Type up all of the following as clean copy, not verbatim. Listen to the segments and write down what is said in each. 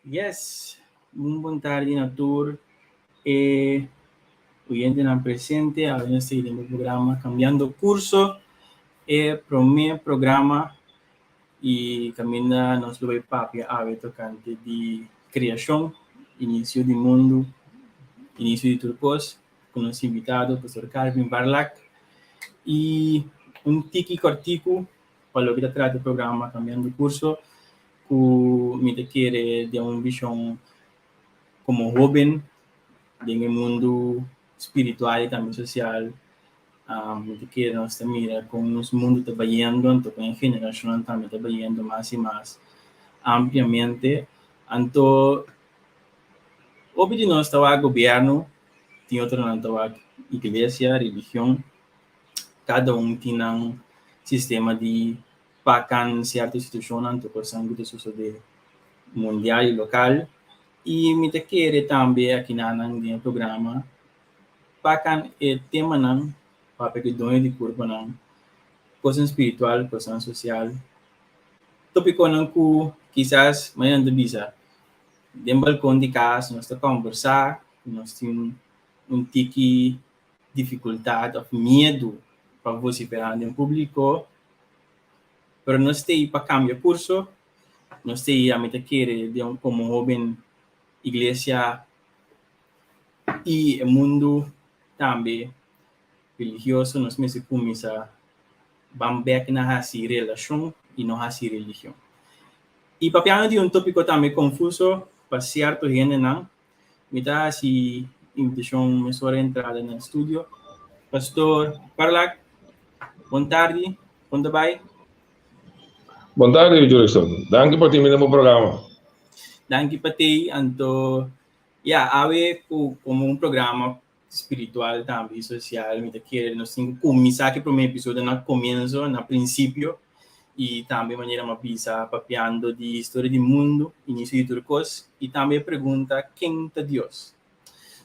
Yes, buon tardi na tour e oyente na presente a neste no programa Cambiando Curso e pro me programa e caminha nós vai papia ave tocante de criação, início do mundo, início de turcos, com nosso invitado, professor Carvin Barlac e tiki cortico para o que trata do programa Cambiando Curso, que me quer de visão como Robin, em mundo espiritual e também social, que nós mira com o mundo trabalhando, então com a geração também trabalhando mais e mais ampliamente. Então, obviamente nós estava governo, tem outro não estava igreja, religião, cada tem um sistema de pacan certa instituição, então por sangue de suceder mundial e local. E me quer também aqui no programa pakan tema ng papagidonyo di kurbo ng kosan espiritual, kosan social. Topiko ng ku quizás mayan bisa. Dem balcón de casa, nós está conversar, nós temos tiki dificuldade ou medo para vociferar em público, pero nós temos para cambiar curso, nós temos a meta querer de como jovem igreja e o mundo também religioso, nós mesmo começa bambek na hasi relação e não hasi religião. E papiano de tópico também confuso, para certo gente não, me dá assim invitação me sua entrada no estúdio. Pastor Parlak, boa tarde, como vai? Boa tarde, Jurison. Danke por terminar o programa. Danke para ti, então, ave como programa espiritual também, social, me quer nós temos que começar aqui para o episódio no começo, no princípio, e também maneira uma pisa papiando de história do mundo, início de turcos, e também pergunta quem é Deus.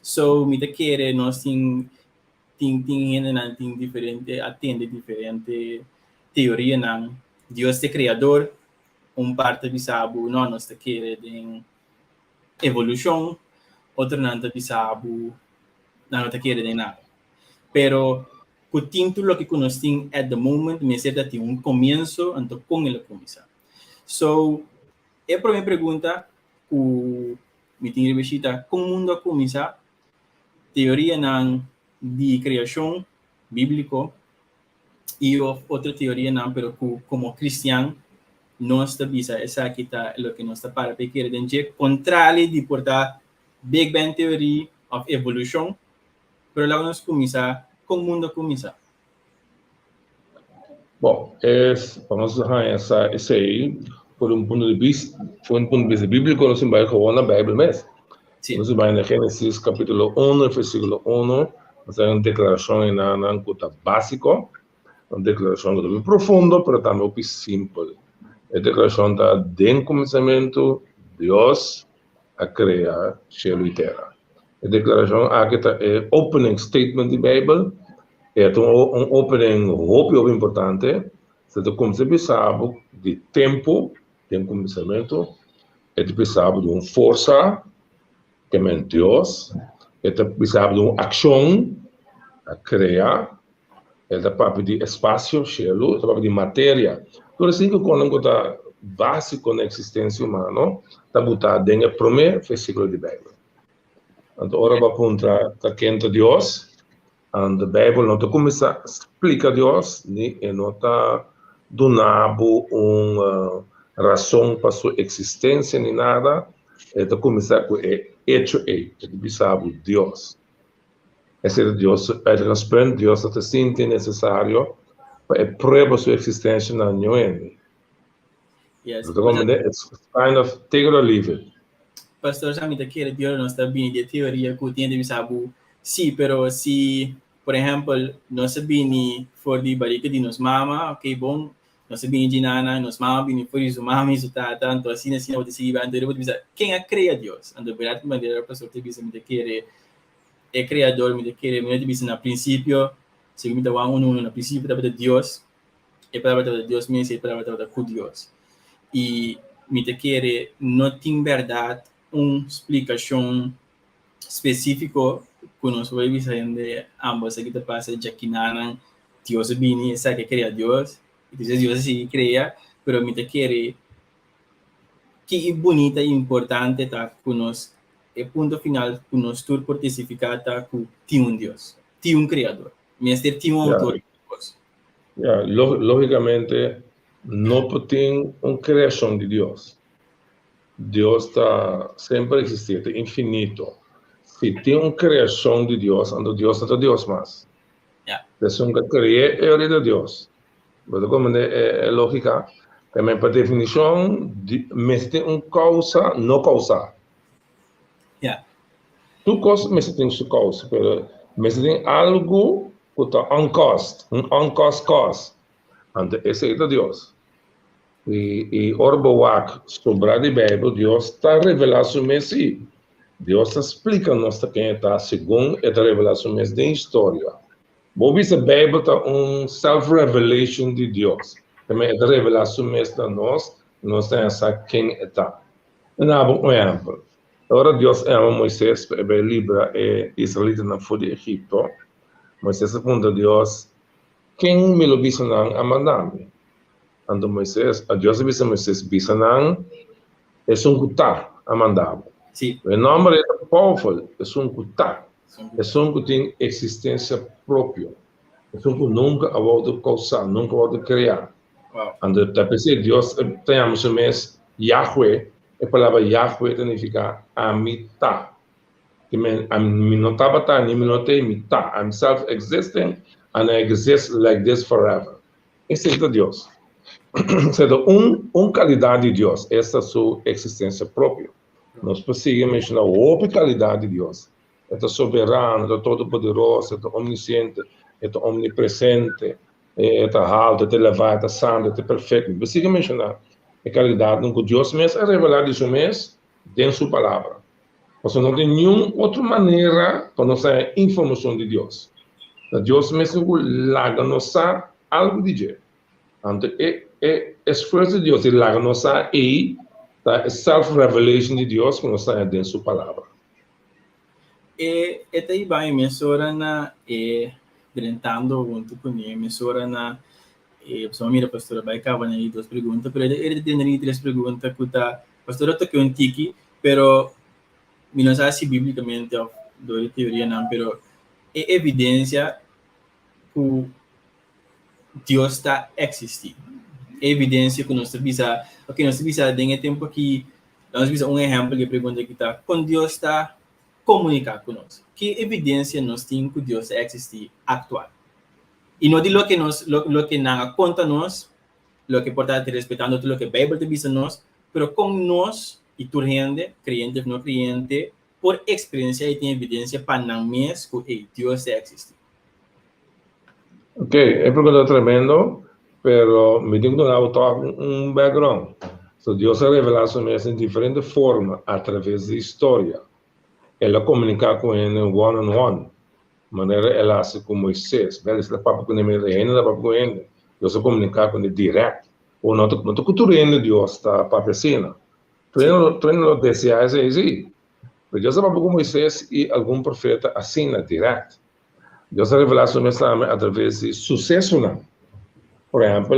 So, me quer nós tem diferente, atende diferente teoria não. Deus é criador, parte de sabu, não nós quer de evolução, outro não de sabu, não quer de nada. Pero o título que nós temos at the moment, me certa tem começo, então com ele começa. So, a primeira pergunta que me tem revestida, como o mundo começa? Teoria não de criação bíblico e outra teoria não, pero como cristiano nós bisa essa que está o que nós está para pequer de contrário de portar Big Bang Theory of Evolution, pero logo nós começa como o mundo começa. Bom, vamos arranhar esse aí por ponto de vista bíblico, nós vamos na Bíblia mesmo. Nós vamos na Gênesis capítulo 1, versículo 1, nós temos uma declaração em coisa básico, uma declaração muito profunda, mas também muito simples. A declaração está de começamento, Deus a criar céu e terra. A declaração aqui é opening statement da Bíblia, é um opening muito importante, se como se sabe de tempo, de começamento, é de sabe de uma força, que é Deus, é de sabe de uma ação, a criar, é de papo de espaço, céu, é de papo de matéria. Então, assim que quando está básico na existência humana, está botado no primeiro versículo da Bíblia. Então, agora vamos apontar a quem é Deus, e a Bíblia não começa a explicar Deus, nem não está dando uma razão para sua existência, nem nada, está começando com o hecho, de sabe Deus. Esse é Deus, é transparente, Deus está sente necessário para provar sua existência na Noemi. Yes. It's kind of take it or leave it. Pastor, sabe que a teoria não está bem, a teoria que tem de saber, sim, pero se, por exemplo, nós sabemos for de barriga de nos mama, ok, bom, nós sabemos de nana, nos mama, bem for de mama, isso tá, tanto assim, não pode seguir, então eu vou dizer, quem é cria Deus? Então, verdade, maneira, pastor, te diz, me quer é criador, me quer, me diz, na princípio, se me dá no princípio da Deus, é para Deus mesmo, é para Deus. E me te quiere no tiene verdad una explicación específico que nos voy a de ambos aquí te pasa ya que nada Dios viene sabe que crea Dios entonces Dios sí crea pero me te quiere que bonita e importante tá que nos ponto final que nos tur por testificar tá que tem Deus tem criador mestre tem autor lógicamente no tiene una creación de Dios. Dios está siempre existente, infinito. Si tiene una creación de Dios, entonces Dios no es Dios más. Es un que cree de Dios. Pero como es lógica, también por definición, me tiene una causa, no causa. Tu cosa me tiene su causa, pero me tiene algo que está on cost, un on cost cause. Entonces ese es Dios. E Orbowak, sobre a Bíblia, Deus está revelando o Messias. Deus está explicando quem está segundo a revelação da história. Vou ver se a Bíblia está self-revelation de Deus. Também a revelação de nós temos quem está. Um exemplo. Agora Deus ama Moisés, para livrar Israelita na fuga de Egito. Moisés pergunta a Deus, quem me lo disse a mandar-me? Ando Moisés, a Dios dice Moisés, bisanang es un kutar amandado. Sí. El nombre es powerful, es un kutar. Es un que tiene existencia propia. Es un que nunca ha vuelto causar, nunca ha vuelto crear. Wow. Ando Dios tenemos un mes Yahweh, la palabra Yahweh significa amita. I'm not abata, I'm not amita. I'm self-existing and I exist like this forever. Ese es Dios. Sendo qualidade de Deus, essa é a sua existência própria. Nós conseguimos mencionar outra qualidade de Deus. É soberano, é todo-poderoso, é omnisciente, é omnipresente, é alto, é elevado, é santo, é perfeito. Conseguimos mencionar a qualidade que Deus mesmo é revelado de mesmo dentro de sua palavra. Porque não tem nenhuma outra maneira para nós ter informação de Deus. Deus mesmo larga nos algo de Deus. Então, esforço de Deus de largar nos aí, a self-revelation de Deus que nós está dentro de sua palavra. E aí vai, mesora na tentando junto com ele, mesora na pessoa mira pastora vai acabar aí duas perguntas, pero ele tem aí três perguntas que tá pastora toque um tiki, pero não sei se biblicamente ou do teoria não, pero é evidência que Deus está existindo. É evidência que nós bisa, ok, nós bisa tem tempo que nós bisa exemplo que pergunta que está com Deus está comunicar conosco. Que evidência nós temos que Deus existe atual? E não de lo que não conta nós, lo que porta respeitando tudo lo que a Bíblia te bisa nós, pero com nós e tu gente, crente ou não crente, por experiência e tem evidência para não mesmo que Deus existe. Ok, é pergunta tremendo, pero me tengo que dar un background. So, Dios se revela a su en diferentes formas a través de historia. Él comunica con él one-on-one. De manera él hace con Moisés. Él es la papa con él, la papa con él. Dios se comunica con él directo. O no te culturando Dios está para cena. Treino los deseos así. Pero Dios se papa con Moisés y algún profeta así, directo. Deus se revela a sua mensagem através de sucesso, não? Por exemplo,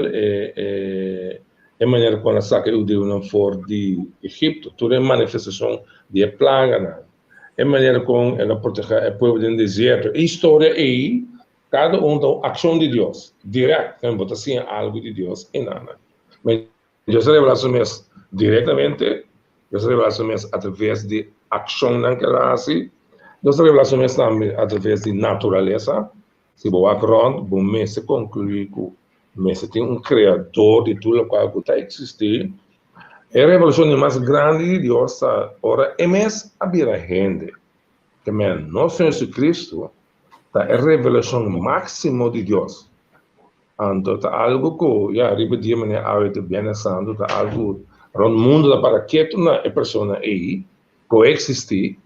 a maneira como ela saca o Deus não for de Egito, toda a manifestação de plaga, não? A maneira como ela protege o povo do deserto, a história aí, cada tem ação de Deus, direto, não bota assim algo de Deus e nada. Mas Deus se revela a sua mensagem diretamente, Deus se revela a sua mensagem através de ação que ela faz. Deus se revela a sua mensagem através de natureza. Se você acront, você se conclui que você tem criador de tudo o que está existindo. A revelação mais grande de Deus agora é mesmo abrir a gente. Que nosso Senhor Jesus Cristo é a revelação máxima de Deus. Então, é algo que, repetir, a gente bem santo, é algo no mundo para que a pessoa aí coexistir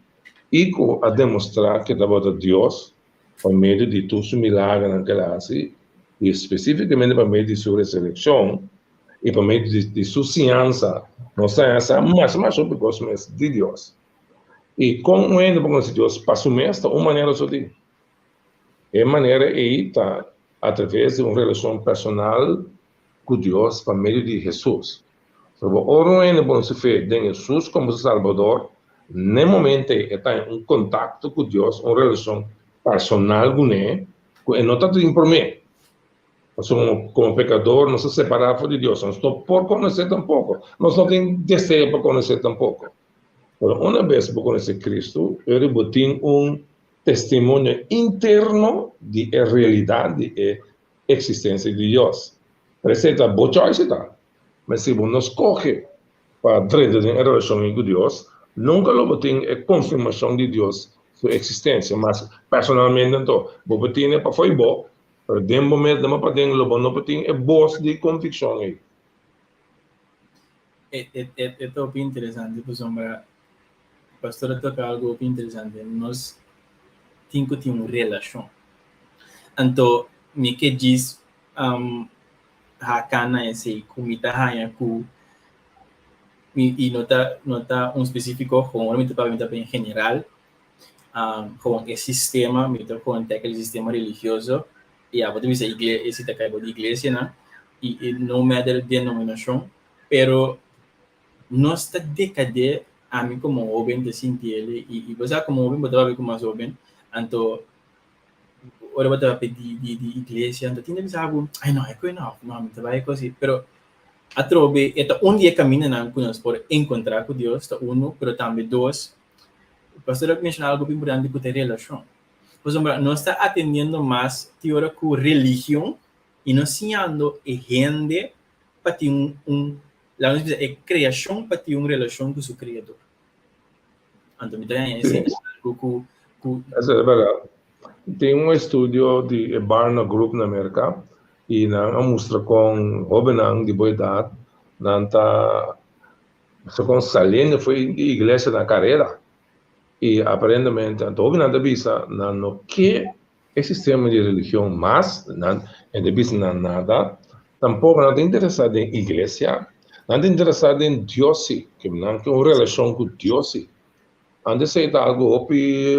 e a demonstrar que Deus, por meio de todos os milagres que ela faz, e especificamente por meio de sua ressurreição, e por meio de sua ciência, nós temos mais sobre os de Deus. E como ainda por Deus passa o mestre, uma maneira só de. É maneira aí tá através de uma relação personal com Deus por meio de Jesus. Então, ora ainda por se fé de Jesus como Salvador, no momento está em contato com Deus, uma relação personal com ele, que não está tudo por mim. Como pecador, não se separava de Deus, não estou por conhecer tampouco, nós não temos desejo para conhecer tampouco. Mas uma vez por conhecer Cristo, eu tenho testemunho interno de realidade e existência de Deus. Parece que está boa choice, mas se você escolhe para tratar de relação com Deus, nunca lo tem a confirmação de Deus, sua existência, mas personalmente, então, você tem para foi bom, pero de momento, não para ter não tem a voz de convicção aí. É bem interessante, por exemplo, pastor toca algo bem interessante. Nós temos que ter uma relação. Então, me que diz, hakana esse comida hanya ku e nota específico com o mito para em general, com o sistema, mito com aquele sistema religioso e a pode dizer igreja, esse tá caibo de igreja, né? E não é da denominação, pero nós está decade a mim como homem de sentir ele e você como homem pode ver como mais homem, então ora pode pedir de igreja, então tem que dizer algo, ai não é que não me vai assim, pero a trove é um dia caminha na nós por encontrar com Deus, tá pero também dois, o pastor mencionou algo bem importante com a relação. Por exemplo, nós está atendendo mais teoria com religião e nós ensinando a gente para ter lá nós diz é criação para ter uma relação com o seu criador. Então, me tem esse algo Essa é verdade. Tem um estudo de Barna Group na América e na mostra com jovens de boa idade, nanta com saliendo foi igreja na carreira e aparentemente então nada visa no que é sistema de religião mas não é visa nada tampouco nada interessado em igreja nada interessado em Deus que não tem uma relação com Deus antes é algo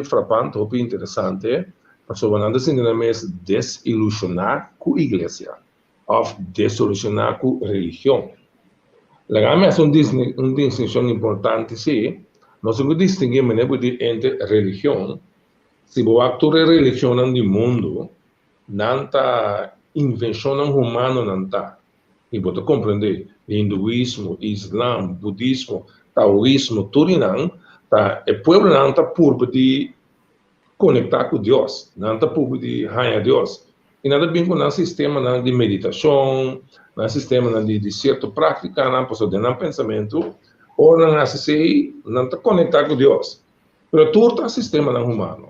frapante interessante. Pessoas não se desilusionar com a igreja ou desilusionar com a religião. Legalmente, é uma distinção importante, sim. Nós temos que distinguir entre religião. Se você atua a religião no mundo, não está invenção humana, não está. E você compreender hinduísmo, islã, budismo, taoísmo, tudo não, o povo não está por de conectar com Deus, não está por de ganhar Deus. E nada bem com o sistema de meditação, no sistema de certa prática, não posso ter um pensamento, ou não está conectado com Deus. Mas tudo é sistema humano.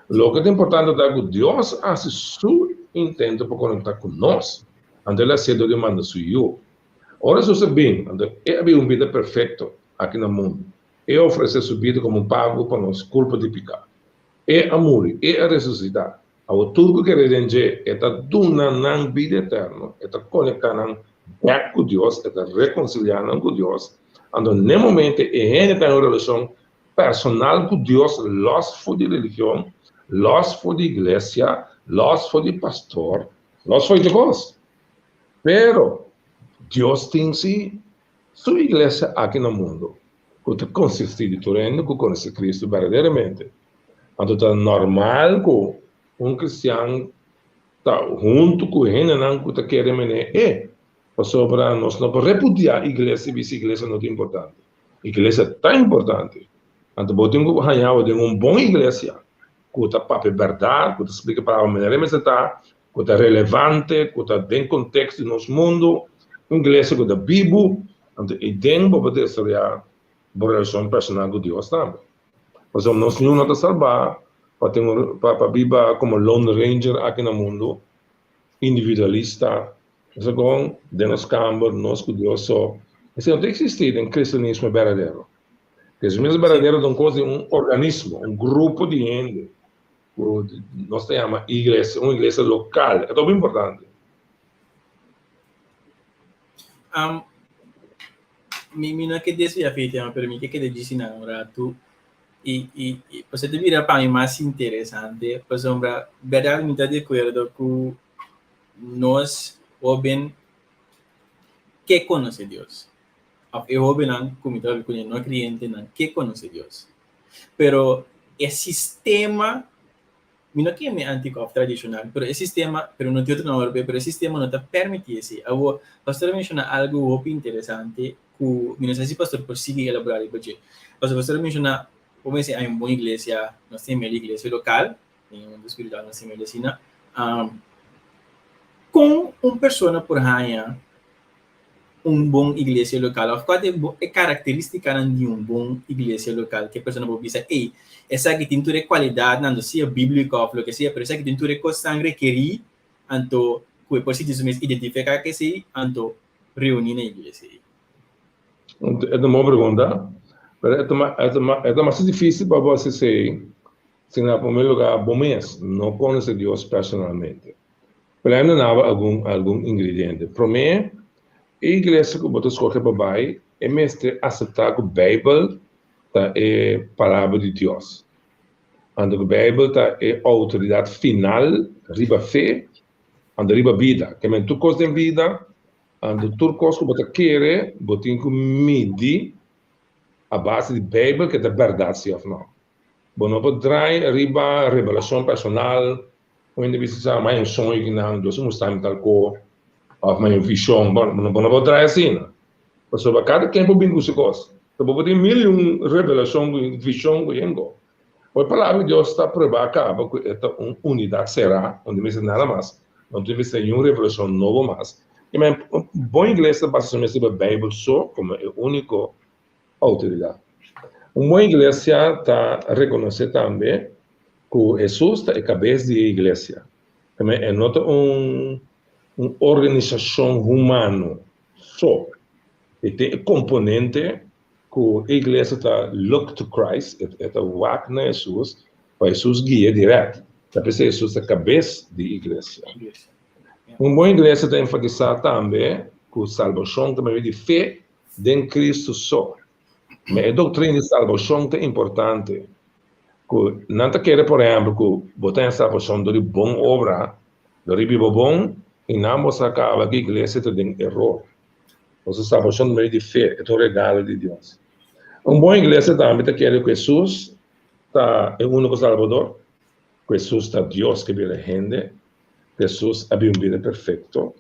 O que é importante é que Deus hace seu intento para conectar com nós, onde Ele aceita demanda sua. Ora, isso é bem, é uma vida perfeita aqui no mundo. É oferecer sua vida como pago para nós culpa de pecar. É amor, é a ressuscitar. Tudo que quer dizer é dar na vida eterna, é conectar com Deus, é reconciliar com Deus. Então, no momento, é uma relação personal com Deus, los for de religião, los for de igreja, los for de pastor, los for de Deus. Pero, Deus tem sua igreja aqui no mundo, que consiste de terreno, que conhece Cristo verdadeiramente. Então, é normal que cristiano está junto com ele, não que está querendo sobre nós não podemos repudiar a igreja, se a igreja não é importante. A igreja é tão importante. Então, você tem que ganhar uma boa igreja, que está para a verdade, que explica para a maneira que está relevante, que está dentro do contexto do nosso mundo, uma igreja que está vivo, e tem que poder estudar a relação personal com Deus também. Por exemplo, nós não nos salvar para viver como Lone Ranger aqui no mundo, individualista, com nos campos, nós com Deus só. Isso não tem existido em cristianismo verdadeiro. O cristianismo verdadeiro é um organismo, um grupo de gente. Nós chamamos igreja, uma igreja local. É muito importante. Mi non è che adesso ya feita, ma per me che disse un rato e você te vira para mim mais interessante, por exemplo, verdade me está de acordo com nós, jovem, que conhece Deus. Eu jovem não, como eu conheço, não cliente não, que conhece Deus. Pero o sistema, não que é antigo tradicional, pero o sistema, pero não tem outro nome, pero o sistema não te permite isso. Agora, pastor menciona algo muito interessante, que não sei se pastor consegue elaborar porque pastor menciona como dizer, há uma boa igreja, nós temos uma igreja local, em um dos espiritual nós temos medicina, com uma pessoa por raia, bom igreja local. Qual é a característica de bom igreja local? Que a pessoa pode dizer, ei, essa aqui tem toda qualidade, não seja bíblica ou o que seja, mas essa aqui tem toda a sangue requerida, então, que é possível identificar que se, então, reunir na igreja. É uma boa pergunta. É mais difícil para você ser, se na primeiro lugar, bom mês, não conhece Deus personalmente. Mas ainda não há algum ingrediente. Para mim, a igreja que você escolhe para baixo é mestre aceitar que a Bíblia é a palavra de Deus. A Bíblia é a autoridade final, riba fé, riba vida. Que é tu coisa de vida, tudo coisa que você quer, você tem que medir a base de Bíblia que é a verdade, sim ou não. Bom, não pode trazer riba revelação personal, onde você sabe mais um sonho que não, você não está em tal coisa, ou mais uma visão, não pode trazer assim, não. Mas sobre cada quem pode vir com coisa. Então, pode ter mil revelação, visão, que ainda. A palavra de Deus está provada, acaba que esta unidade será, onde você nada mais. Não deve ser uma revelação nova mais. E uma boa igreja basta somente a Bíblia só, como é a única autoridade. Uma boa igreja está a reconhecer também que Jesus é a cabeça da igreja. Também é não uma organização humana só. E tem componente que a igreja está look to Christ, está walk na Jesus, para Jesus guia direto. Para Jesus é a cabeça da igreja. Uma boa igreja está a enfatizar também que a salvação também é de fé em Cristo só. Mas a doutrina de salvação é importante. Não quer, por exemplo, que botar a salvação de boa obra, de riba bom, e não você acaba que a igreja tem erro. A salvação também é de fé, é um regalo de Deus. Uma boa igreja também quer que Jesus é o único salvador, que Jesus está Deus que vira gente, Jesus ha uma vida perfeita,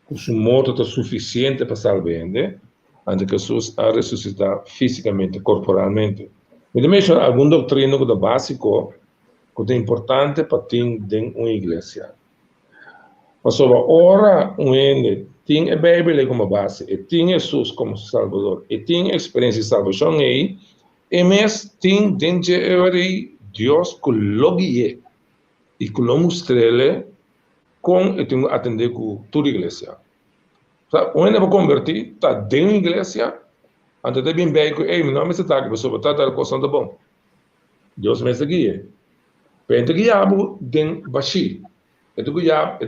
que sua morte está suficiente para salvar gente, antes que Jesus a ressuscitar fisicamente, corporalmente. Me também algum doutrina que é básico, que é importante para ter uma igreja. Mas sobre a hora, tem a Bíblia como base, e tem Jesus como Salvador, e tem a experiência de salvação aí, e mesmo tem dentro de Deus que lo guia, e que lo mostra com e tem que atender com toda a igreja. Onde eu converti, está dentro da igreja, antes de bem bem, ei, meu nome é Setaque, pessoa, está a coisa de bom. Deus me guia. Pente guiabo dentro baixi. Ete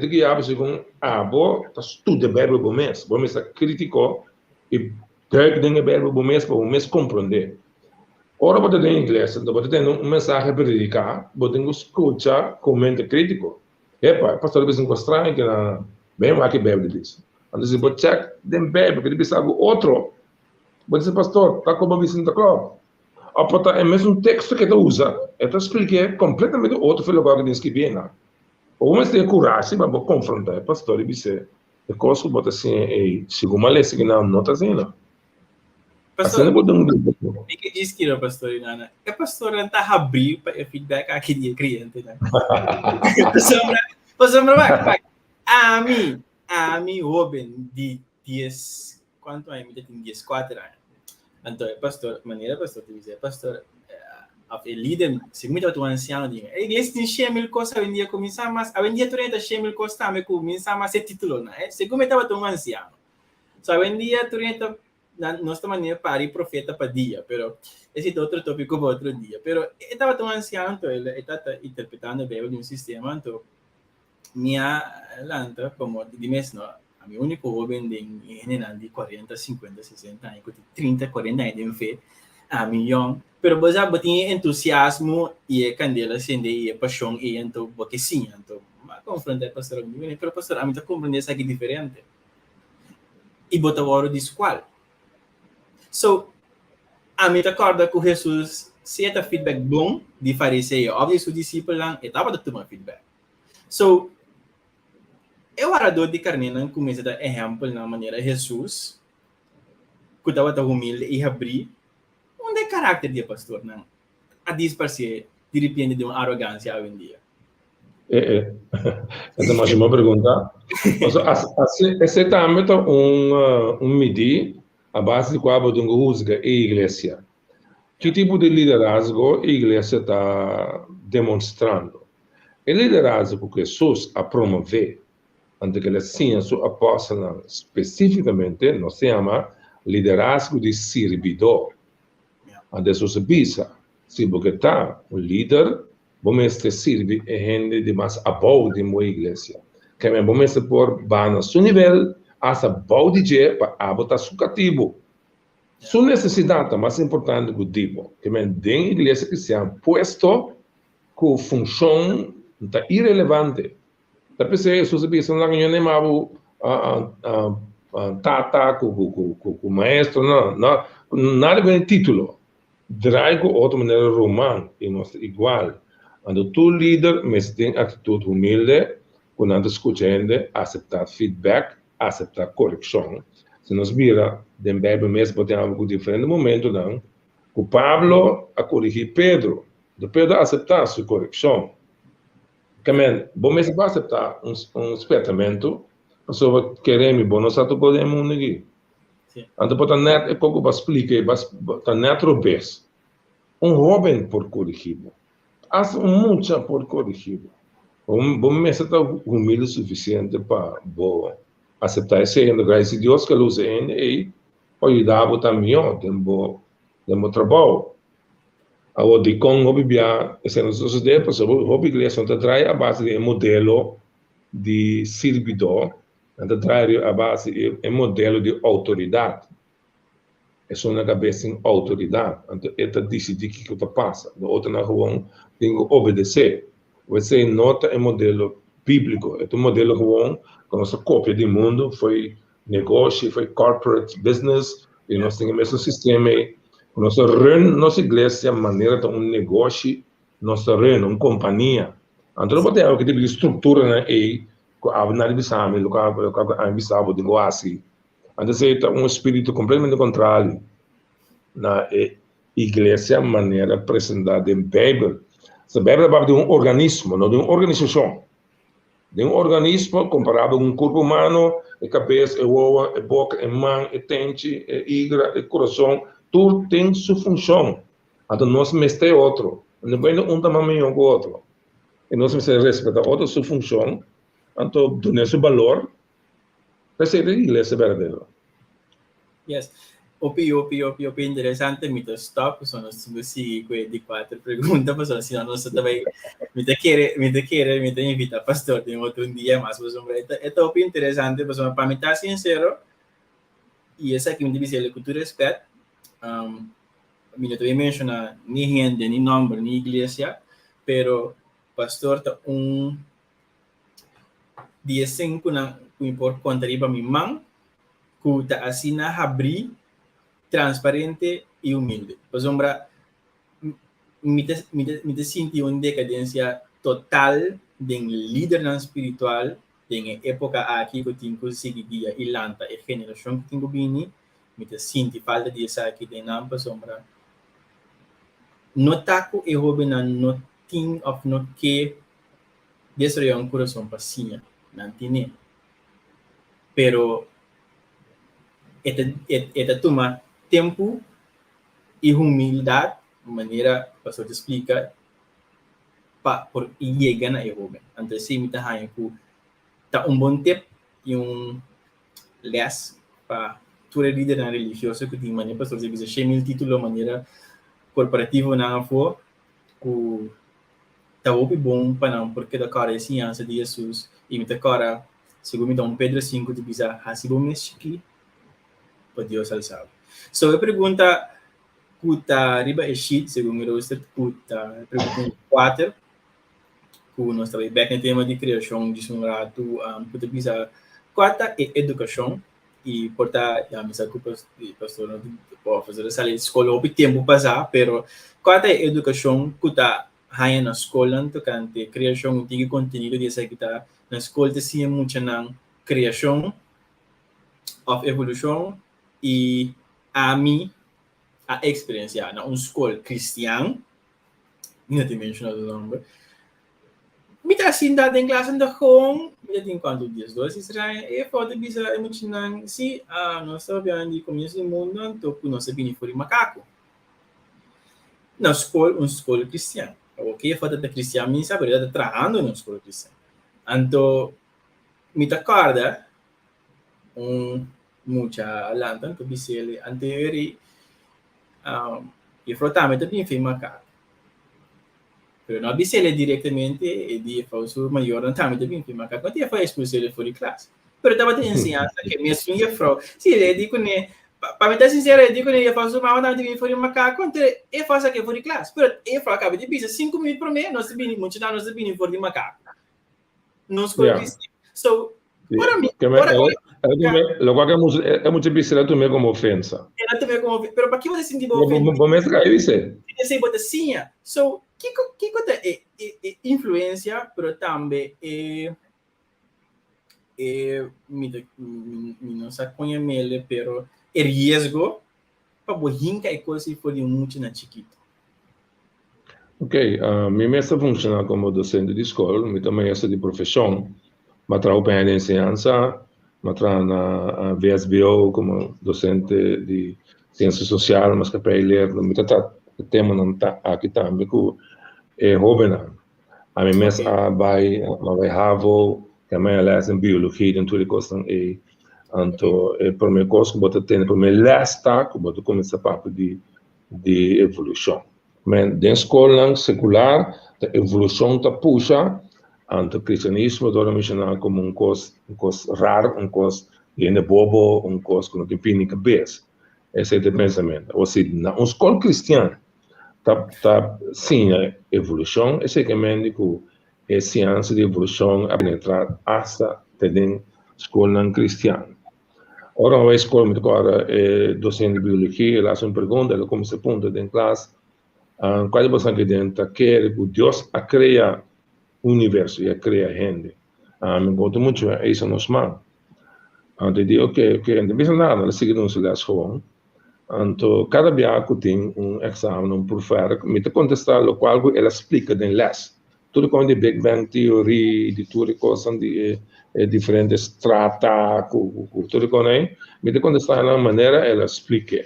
guiabo segundo abo, está tudo verbo bom mês é crítico e pega dentro verbo bom mês para o mês compreender. Ora, você tem igreja, então você tem mensagem para predicar, você tem que escutar com mente crítico. Epa, pastor, você não estranho que na bem lá que Bíblia diz. Então, se você check den Bíblia, que diz algo outro, você diz, pastor, está como a Santa Claus. Ou é mesmo texto que você usa, então expliquei completamente outro foi lugar que diz que vem lá. Ou você tem coragem para confrontar, pastor, e dizer, é coisa que você assim, segundo uma lei, que não está assim, não. Pastor, o que diz que não, pastor Inana? É pastor não está abrindo para feedback aqui de cliente, né? Pastor, vai. A mim, Robin, de 10, quanto é? Me tem 14 anos. Então, pastor, maneira pastor te dizer, pastor, a líder, se muito tu anciano diga, a igreja tem 100.000 coisas, a vendia começar, mas a vendia tu ainda 100.000 coisas também começar, mas é título, né? Segundo estava tu anciano. Só a vendia tu ainda nossa maneira para ir profeta para dia, pero esse é outro tópico para outro dia. Pero estava tão anciano, então ele estava interpretando a Bíblia de um sistema, então minha lanta como de mesmo, A mim único jovem de general de 40, 50, 60 anos, 30, 40 anos de fé, a mim young, pero você tem entusiasmo e candela acende e paixão e então porque sim, então confrontar pastor, pero pastor, a mim tá compreendendo isso aqui diferente. E bota o ouro de escola. So, a mim tá acorda com Jesus, se é feedback bom de fariseu, óbvio, o discípulo lá, estava dando tomar feedback. So, eu era dor de carne, não começa a dar exemplo na maneira Jesus, que estava tão humilde e abrir, onde é caráter de pastor, não? A disparcer, de repente, de uma arrogância hoje em dia. Essa é mais uma pergunta. Esse também é medir a base de qual você usa a igreja. Que tipo de liderazgo a igreja está demonstrando? O liderazgo que Jesus a promover, antes que a ciência apóstola especificamente, não se chama liderazgo de servidor. Antes Jesus avisa, se você está um líder, você serve a gente de mais apoio de uma igreja. Que você por banar seu nível, essa apoio de gente para abotar seu cativo. Sua necessidade é mais importante que o tipo. Que tem igreja que se han posto com função irrelevante. Tapi saya bisa lang yun ay mabu tata com maestro, não, nada bem título. Draigo outra maneira romano e nós igual. Quando tu líder, mas tem atitude humilde, quando anda escutando, aceitar feedback, aceitar correção. Se nós vira, den Bíblia mesmo tem algo diferente no momento, não. O Pablo a corrigir Pedro, de Pedro aceitar sua correção. Que você vai aceitar espetamento, a pessoa queremos, bom, nós não podemos negar. Então, para net, eu pouco explicar, para net robês. Jovem por corrigido. Há muito por corrigido. Você está humilde o suficiente para aceitar isso, e graças a Deus que ele usa e ajudar também, tem trabalho. A de com biblia se nos sucede pues hobby iglesia te trae a base de modelo de servidor, te trae a base de modelo de autoridade. É uma cabeça em autoridade, então esta decide que o que passa, do outro na rua tem que obedecer. Você nota o modelo bíblico, é um modelo rua com nossa cópia do mundo foi negócio, foi corporate business, e nós temos o mesmo sistema. Nossa igreja é a maneira de negócio, nossa uma companhia. Então, não tem algo que tipo de estrutura aí, que a analisamos, que a analisamos de assim. Então, é espírito completamente contrário na igreja, a maneira apresentada em Bíblia. A Bíblia fala de organismo, não de uma organização. De organismo comparado com corpo humano, a cabeça, a oa, a boca, a mão, a dente, a hígado, o coração. Tudo tem sua função. Então, nós mestre outro. Não vai um tamanho melhor que o outro. E nós mestre respeitar outra sua função. Então, dar seu valor. Para ser a igreja verdadeira. Yes. Opi, interessante. Me stop. Sono seguir de 4 perguntas. Mas, senão, nós também me invita pastor de outro dia mais. É opi interessante. Mas, para me estar sincero, e essa aqui me deve ser com todo respeito. Eu também menciona ni gente, ni nombre, ni igreja, pero pastor tá dia 5 na por conta para minha mãe, que tá assim na abrir, transparente e humilde. Por exemplo, me senti uma decadência total de líder espiritual, de época aqui que eu tenho conseguido e lanta a geração que tenho vindo. Me sinto falta de essa aqui de não para sombra. Notaco e hobby na nothing of not que destruir um coração paciente, não tem. Pero esta toma tempo e humildade, maneira para te explicar, para por chegar na hobby. Então se me tá tá bom tempo e les para tudo líder na religioso que tem maneira para fazer isso, cheio título maneira corporativo na for que tá bom para não porque da cara ciência de Jesus e me tá cara segundo então Pedro 5 de bisa hasibo meski para Deus al sabe. So a pergunta kuta riba e sheet segundo o roster kuta pergunta 4 ku nós trabalhamos back no tema de criação de um rato kuta bisa quarta é educação e porta a missa que o pastor não pode fazer essa escola o tempo passar, pero quarta é educação kuta haya na escola tocante criação de conteúdo de essa que tá na escola tem muito na criação of evolução e a mim a experiência na escola cristã não te mencionado o nome mita assim da em classe da com já tem quanto dias dois Israel e pode bisa emocionar se a nossa viagem de começo do mundo então nós sabemos foi macaco na escola cristã ok a foto da cristã me sabe ela está trabalhando na escola cristã então me acorda mucha alanta to bisele anteriori e frotame também fez macaco pero não bisele diretamente e di falso maior também fez macaco quando ia faz expulsele fora de classe pero estava te ensinando que mesmo ia fro se ele digo né para me dar sincero eu digo né ia falso mas também fora de macaco então é fácil que fora de classe pero é fro acaba de bisa 5 minutos por mês nós sabemos muito nós sabemos fora de macaco não escolhe so para mim lo cual es mucho difícil tomar como ofensa. Pero para que você sentir ofensa? Vou me explicar isso. Você bota assim, so que coisa é influência, pero também não sei como é pero é risco para bohinca e coisa se for muito na chiquito. Ok, minha mesa funciona como docente de escola, minha também é de profissão, mas trabalho em ensinança. Matra na VSBO como docente de ciência social, mas que para ele no tema não tá aqui também com jovem. A minha mesa vai Havo, também ela é em biologia, dentro de coisa e então para mim coisa que bota tem para mim lasta que bota começar papo de evolução. Mas dentro da escola secular, a evolução tá puxa ante o cristianismo dora mencionar como coisa raro, coisa de bobo, coisa que não tem fim nem cabeça. Esse é o pensamento. Ou seja, na escola cristã, tá sim a evolução, esse é que a ciência de evolução a penetrar hasta dentro da escola cristã. Ora, a escola me agora docente de biologia, ela faz uma pergunta, ela começa a ponto dentro da classe, qual é a pessoa que dentro quer que Deus a criar universo e a criar gente. Me conta muito isso nos mal. Então, eu digo, ok, não precisa nada, ela sigue no silêncio gewoon. Então, cada biaco tem exame, professor, me te contestar o qual ela explica em les. Tudo como de Big Bang Theory, de tudo coisas de diferentes strata, tudo como aí, me te contestar de uma maneira ela explica.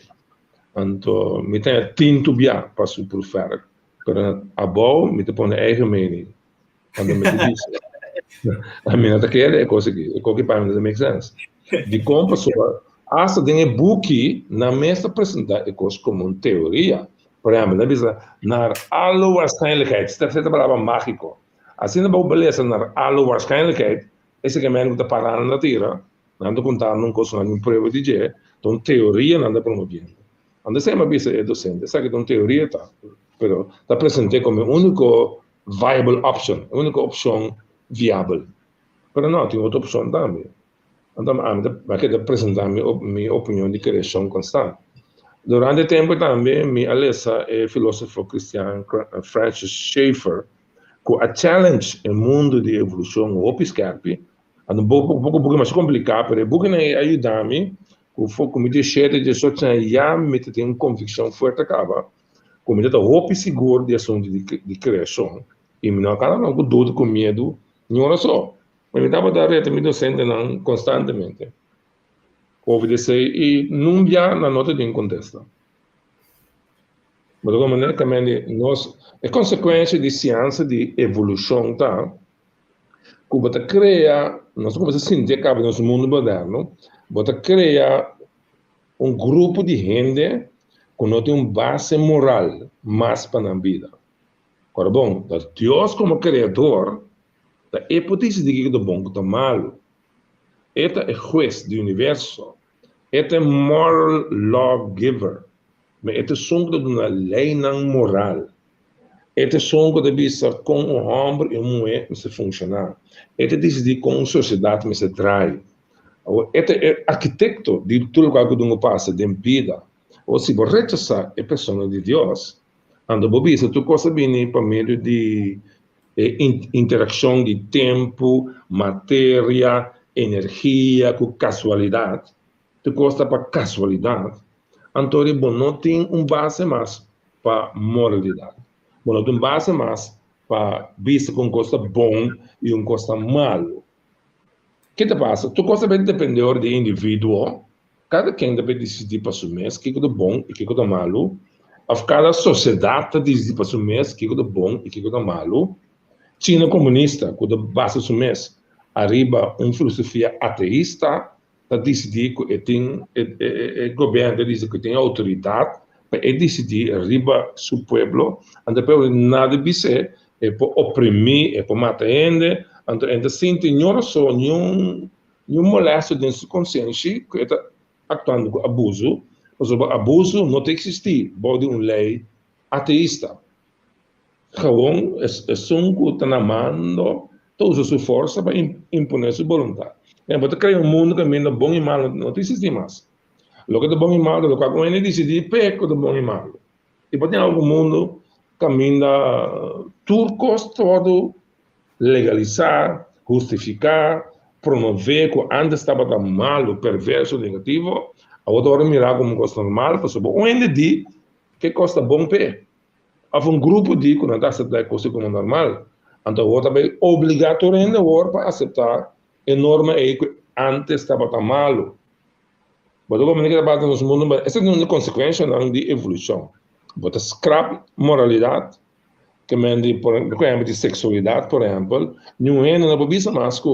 Então, me tem tinto bia para o professor. Pero a bom, me te põe eigen mening. Quando me diz, a minha daquela é coisa que para mim não make sense. De como pessoa, hasta tem book na mesa apresentar é coisa como uma teoria. Por exemplo, na alle waarschijnlijkheid, stel dat palavra mágico. Assim não vou beleza na alle waarschijnlijkheid, esse que é menos da parada na tira, não estou contando uma coisa na prova de dia, então teoria não está promovendo. Anda sempre bisa é docente, sabe que uma teoria tá, pero está presente como único viable option, única opção viável. Pero não, tem outra opção também. Então, eu quero apresentar minha opinião de criação constante. Durante o tempo também, minha alessa é filósofo cristiano Francis Schaeffer, que a challenge no mundo de evolução, o Opiscarpi, é um pouco mais complicado, mas o que me ajuda-me, que me deixa de só já me tem uma convicção forte acaba, que me dá roupa seguro de assunto de criação. E não acaba não com dúvida, com medo, não só. Mas me dava da reta, me docente não constantemente. Obedecer e não via na nota de contexto. Mas de alguma maneira também nós é consequência de ciência de evolução, tá? Que você cria, nós vamos sentir que acaba no mundo moderno, você cria grupo de gente que não tem uma base moral mais para a vida. Agora, Deus como criador, é hipótese de que é bom que é malo. Este é juez do universo. Este é moral lawgiver. Mas este songo de uma lei não moral. Este songo de vista com um homem e uma mulher se funcionar. Este decide com uma sociedade se trai. Este é arquiteto de tudo o que não passa, de vida. Ou se você rechazar a pessoa de Deus, ando bobisa, tu costa bem por meio de interação de tempo, matéria, energia, com casualidade. Tu costa para casualidade. Então, não tem base mais para moralidade. Não tem base mais para vista com costa bom e costa malo. O que te passa? Tu costa bem depender do indivíduo. Cada quem deve decidir para si mesmo o que é bom e o que é malo. Cada sociedade decide para si mesmo o que é bom e o que é malo. China comunista, quando base si mesmo, arriba uma filosofia ateísta, para decidir que tem o governo diz que tem autoridade para decidir arriba seu povo, e depois nada de ser é para oprimir, é para matar gente, então sente nenhuma só nenhum molesto dentro da sua consciência que está atuando com abuso, mas o abuso não tem que existir, pode uma lei ateísta. Gewoon é um que está na mão, toda a sua força para impor sua vontade. Você cria mundo que é bom e malo, não existe mais. O que é bom e malo, o que é decidir peco de bom e malo. E pode ter algum mundo caminha turcos todo legalizar, justificar, promover que antes estava tão malo, perverso, negativo, agora mirar como coisa normal, pessoal, onde diz que costa bom pé. Há grupo de que não está aceitando coisa como normal, então agora também obrigatoriamente para aceitar a norma que antes estava tão malo. Mas como ninguém trabalha no mundo, essa é uma consequência de evolução. Bota scrap moralidade, que mende por exemplo de sexualidade, por exemplo, não é na bobisa mais que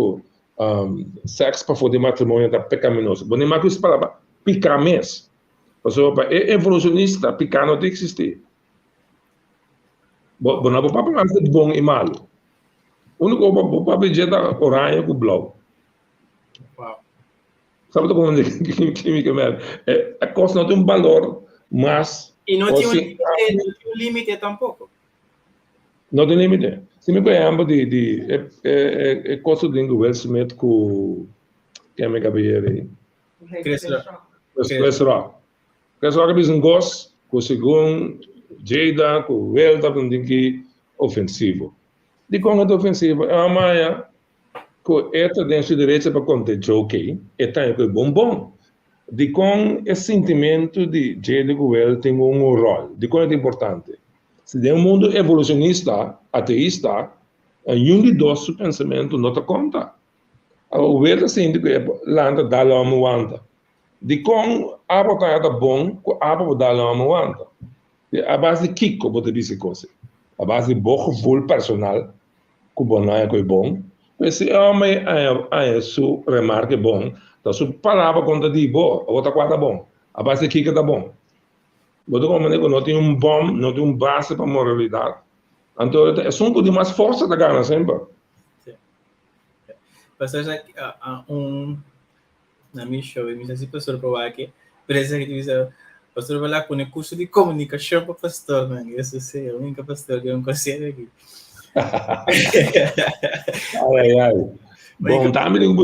sexo para fazer matrimônio é pecaminoso. Bom, nem mais que isso para picar mesmo. É evolucionista, picar não tem que existir. Bom, não vou falar de bom e malo. O único que vou falar é orange com blau. Uau. Sabe como é química mesmo? A coisa não tem valor, mas... E não tem um limite tampouco. Não tem limite. Se me conhece de coisa de Will Smith com... Quem é meu cabelo aí? Chris Rock. Chris Rock é um gosto, com o segundo, Jada, com o Will, tá com que ofensivo. De como é ofensivo? É a maia que esta dentro de direita para conter joke, é tão bom. De como esse sentimento de Jada e Will tem rol, de como é importante. Se tem mundo evolucionista, ateísta, um de dois pensamento não te conta. O Will assim, lá anda da lá anda. De como a botar bom, a botar lá anda. A base de Kiko, vou te dizer coisa. A base de boco full personal, que bom não é bom. Mas se homem é sua remarca bom, então sua palavra conta de bom, a outra quarta bom. A base de Kiko está bom. Mas como não tem bom, não tem base para moralidade. Então é só de mais força da gana sempre. Pastor, na minha show, me disse pastor para aqui, parece que diz, pastor vai lá com o curso de comunicação para pastor, man. Isso é o único pastor que eu conheço aqui. Ai. Bom, andava de um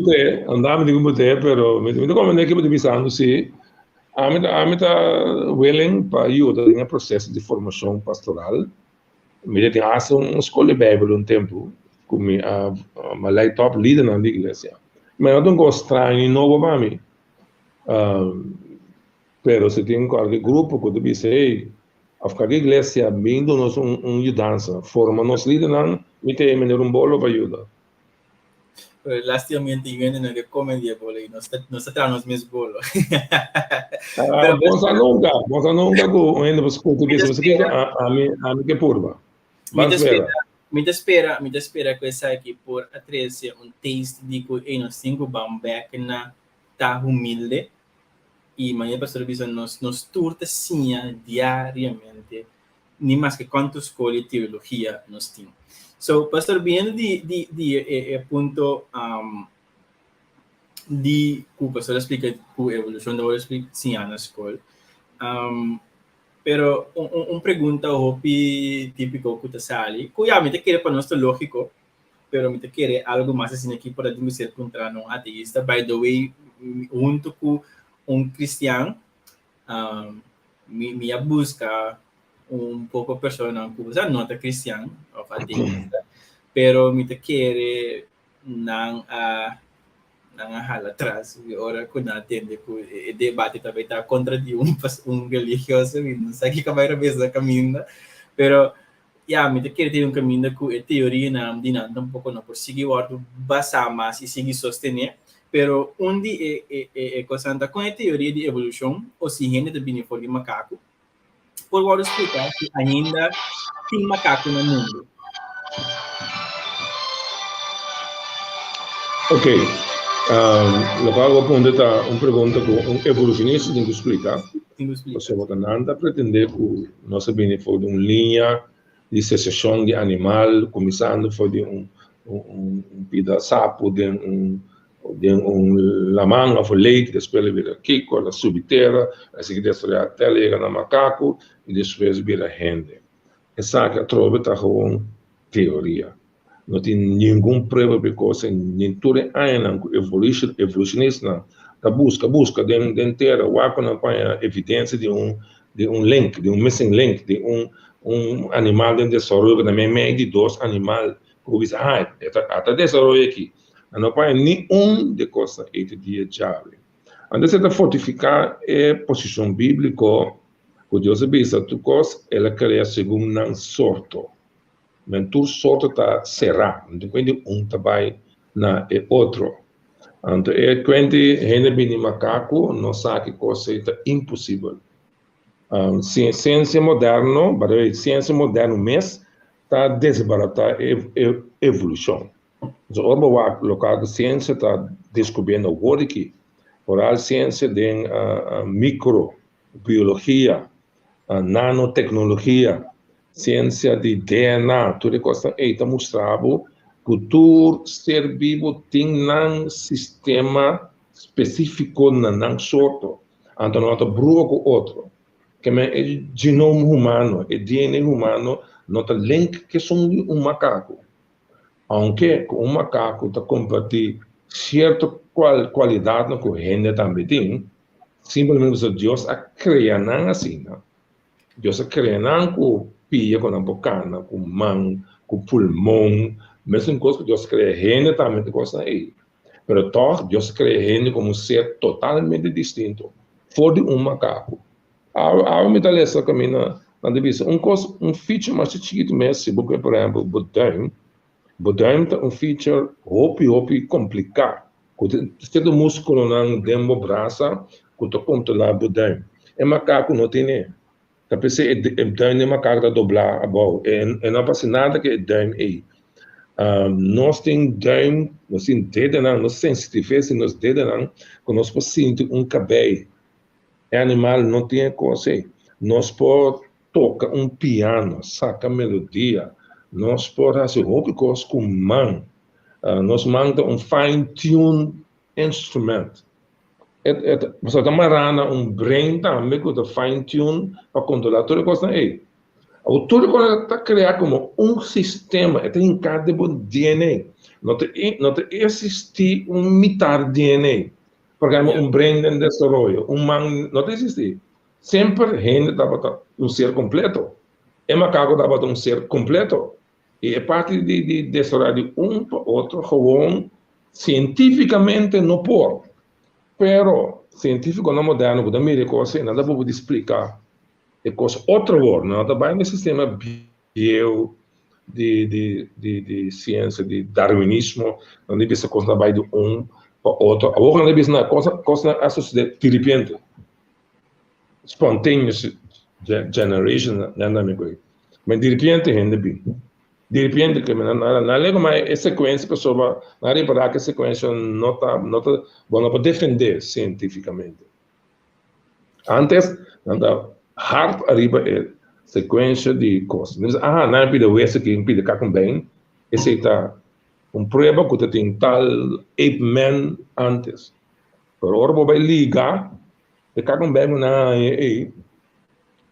boteco, pero me como é que eu pensando se a mim tá willing para ajudar no processo de formação pastoral. Me tem uma escola de Bíblia tempo, como a lei top líder na igreja. Mas eu não gosto de novo para mim. Pero se tem qualquer grupo que deve ser, a qualquer igreja vindo nos ajudança, forma nos líderes, me tem bolo para ajudar. Lastimamente eu ainda não recomendo bolo e nós estamos mesmo bolo. Você nunca com ainda você português, você que a mim que purva. Me espera que essa aqui por atrás taste de que nós cinco bamback na tá humilde e manhã pastor bisa nos turta sim diariamente nem mais que quantos escolhe teologia nós temos. So pastor viendo de ponto di professor explica a evolução da explica sim na escola. Pero pergunta hopi típico que te sale, cuya me te quiere para nuestro lógico, pero me te quiere algo más assim aqui para dizer contra um ateísta. By the way, junto com cristiano, me busca pouco persona que usa nota cristiano ou ateísta, pero me te quiere não hala atrás, ora que não atende que debate também está contra de religioso, não sei que vai revezar caminho, pero me te quer ter caminho que a teoria não dinanta pouco não por seguir o basar mais e seguir sostener, pero onde é coisa com a teoria de evolução, ou se gente de bem for de macaco, por agora explicar que ainda tem macaco no mundo. Ok. Lo que hago è una pregunta che un evolucionista tem que explicar. Você não pretender que nós venimos de uma linha de secessão de animal, começando de pida sapo, de lamang of leite, depois vira kiko, la subterra, assim que depois até lega na macaco e depois vira gente. Essa que a trova está com teoria. Não tem nenhuma prova porque nem tudo é evolucionista da busca de terra, quando apanha evidência de link, de missing link, de animal de desenvolvimento também meio de dois animais que diz até desenvolver aqui, não apanha nenhum de coisa esse dia chave. Antes de fortificar a posição bíblica, que Deus visa tu coisa, ela cria segundo um sorto. Men tu sorte está cerrado, então quando trabalha na outro. Então quando gente vem macaco, não sabe que coisa é impossível. Ciência moderna, ciência moderna mesmo está desbaratar evolução. Então o local de ciência está descobrindo agora que por a ciência de microbiologia, nanotecnologia, ciência de DNA, tudo isso está mostrado que todo ser vivo tem um sistema específico na sorte, então não está bruto com outro, que é o genoma humano, o DNA humano, não tem link que são macaco, aunque macaco está compartilhando certa qualidade que o gente também tem, simplesmente Deus a criar assim, Deus a criar com pia, com a bocana, com mão, com pulmão, mesmo coisa que Deus cria gente também tem coisa aí. Mas toch, Deus cria gente como um ser totalmente distinto, fora de macaco. A me dá essa caminho na divisa. Feature mais chiquito mesmo, por exemplo, Budaim é feature hopi complicado. Se o músculo não demo braça, quando conta lá Budaim, macaco não tem nem. Tapi se duim nem macaco da doblar a bola. Não passa nada que duim aí. Nós temos duim, nós temos dedo não, nós sensitivos nos dedos não, quando nós sentir cabelo. Animal não tem coisa. Nós podemos tocar piano, saca melodia. Nós podemos fazer qualquer coisa com mão. Nós mandamos fine-tune instrument. Você está marando brain também com fine-tune para controlar toda coisa aí. Tudo coisa está criado como sistema, tem cada DNA. Não existe mitad DNA. Porque brain de desenvolvimento, man não existe. Sempre gente está ser completo. Macaco está ser completo. E é parte de desenvolver de para outro, gewoon cientificamente não pode. Pero científico não moderno, da médico, assim, nada para explicar. É coisa outra coisa, não está bem no sistema bio de ciência, de darwinismo, não deve ser coisa vai de para outro. Agora não deve ser coisa associada de repente. Spontaneous generation, não é coisa. Mas de repente, gente bem. De repente, que não leva mais a sequência, pessoa não reparar que a sequência não está bom para defender cientificamente. Antes, não está hard arriba a sequência de coisas. Não é pide o esse que impede cá com bem, esse está prueba que tem tal ape man antes. Pero ora vai ligar, e cada bem na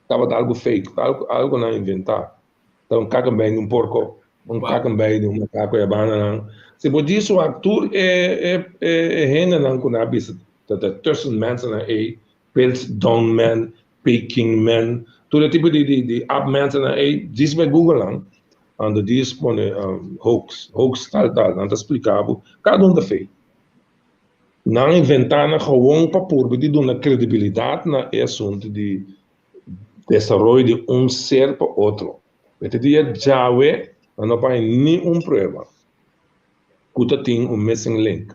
estava algo fake, algo não inventar. Então cada bem porco, cada bem macaco e banana. Se por isso o ator rende não com a bisa, dat tussen mensen na pels down man, Peking man, todo tipo de up mensen na diz vai Google lang. En diz põe hoax tal, não te explicava, cada da fake. Não inventar gewoon para pôr de dar credibilidade na assunto de desenvolvimento de ser para outro. Porque dia já não vai nenhum prova. Que tem missing link.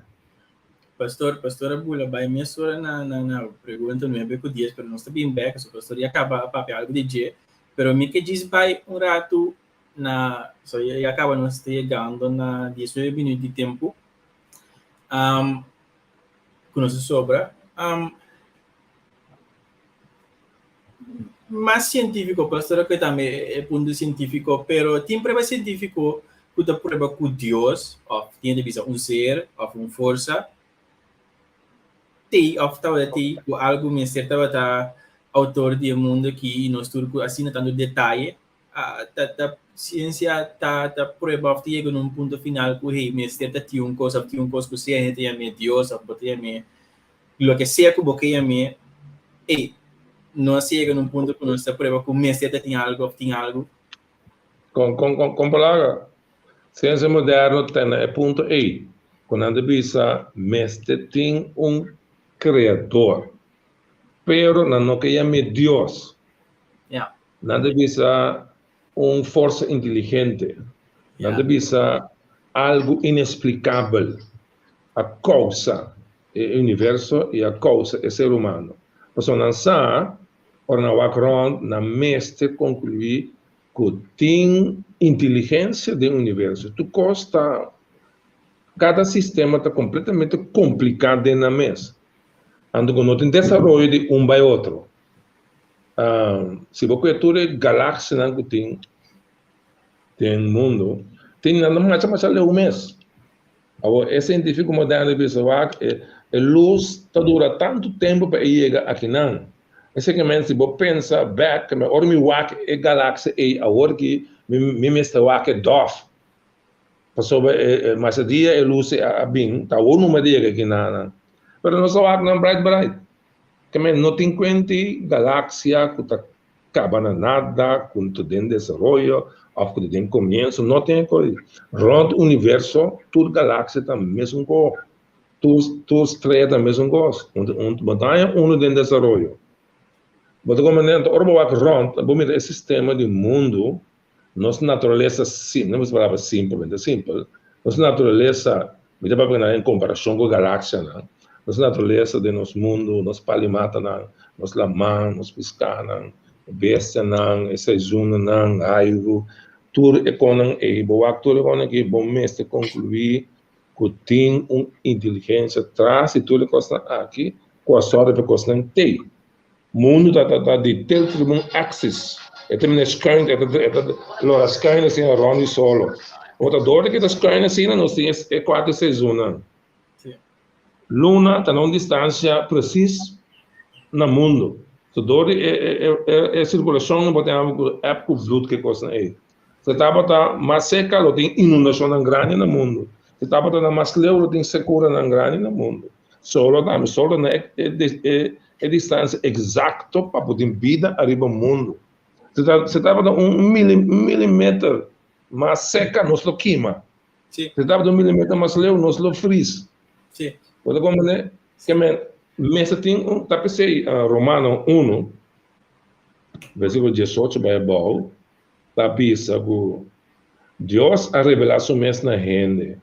Pastor Abula, vai me sora na pergunta não é bem com dias, pero não está bem back, o pastor ia acabar papel algo de dia, pero me que diz vai rato na so ia acaba não está chegando na 19 minutos de tempo. Quando se sobra, mais científico, pastor, que também é ponto científico, pero tem prova científico que dá prova com Deus, ou tem de visão ser, ou força, tem, ou talvez tem algo mais certo, tá autor do mundo que nós turco assim tanto detalhe, a ciência tá prova de chegar num ponto final que hey, mais certo tem coisa que você é tem Deus, ou tem lo que sea que você é não chega num ponto que nós prova que mais certo tem algo. Com palavra, ciência moderna tem ponto aí, quando a gente pensa, mestre tem criador, pero não que chame Deus. Não pensa força inteligente, não pensa algo inexplicável, a causa é o universo e a causa é o ser humano. Mas não sabe, ou não vai na mestre concluir que tem inteligência do universo. Tu costa, cada sistema está completamente complicado na mesa. Ando com não tem desenvolvimento de vai outro. Se você toda galáxia não tem mundo, tem nada mais o mês. Agora, esse científico moderno pensa que a luz dura tanto tempo para chegar aqui não. Esse que se você pensa back, que ora me wak é galáxia e agora que me mesta wak é dof. Passou mas dia é luz a bem, tá o número de aqui não. Pero não só não bright. Que não tem conta galáxia que tá acabando nada, com tudo em desenvolvimento, ou que tem começo, não tem coisa. Rondo universo, toda galáxia tá mesmo com tudo estreia tá mesmo gosto. Montanha tem desenvolvimento. Mas como rondo, o sistema do mundo, nossa natureza simples, não vou falar simples, nossa natureza, me dá para em comparação com a galáxia, não? Nossa natureza de nosso mundo, nosso palimata, nosso lamã, nosso piscar, bestia, essa zona, raivo, tudo é com que bom mestre concluir que tem uma inteligência atrás e tudo que está aqui, com a sorte que está tem. O mundo está de ter um axis, é também escreve, a escreve assim, around solo. Outra dor que está escrevendo assim, nós temos 4 semanas. Luna está numa distância precisa no mundo. Então, a circulação não pode ter época de fluxo que costa aí. Se está mais seca, tem inundação grande no mundo. Se está mais leve, tem secura grande no mundo. Solo é distância exata para poder vida arriba no mundo. Se está milímetro mais seca, nós lo queima. Se está milímetro mais leve, nós lo frizz. Outra coisa que mesa tem Romano 1, versículo 18, Bible, tá pensa que Deus a revelar sua mesa na gente.